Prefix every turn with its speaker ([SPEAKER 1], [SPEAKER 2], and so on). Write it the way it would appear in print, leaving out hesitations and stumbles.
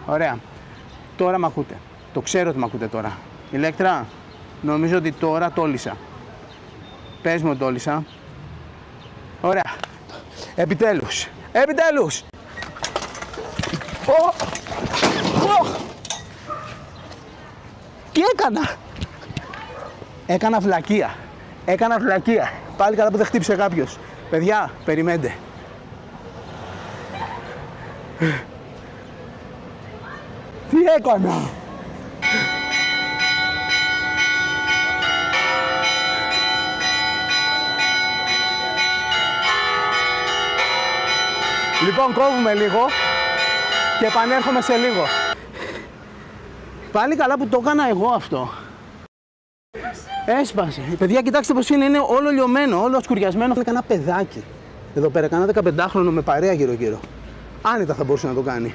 [SPEAKER 1] Ωραία. Τώρα μ' ακούτε. Το ξέρω ότι μ' ακούτε τώρα. Ηλέκτρα, νομίζω ότι τώρα τόλισα. Πες μου τόλισα. Ωραία. Επιτέλους. Επιτέλους. Τι έκανα. Έκανα βλακεία. Έκανα βλακεία. Πάλι καλά που δεν χτύπησε κάποιος. Παιδιά, περιμένετε. Τι έκανα. Λοιπόν, κόβουμε λίγο και επανέρχομαι σε λίγο. Πάλι καλά που το έκανα εγώ αυτό. Έσπασε. Παιδιά, κοιτάξτε πως είναι όλο λιωμένο, όλο σκουριασμένο. Έκανε ένα παιδάκι. Εδώ πέρα, κανένα 15χρονο με παρέα γύρω-γύρω. Άνετα θα μπορούσε να το κάνει.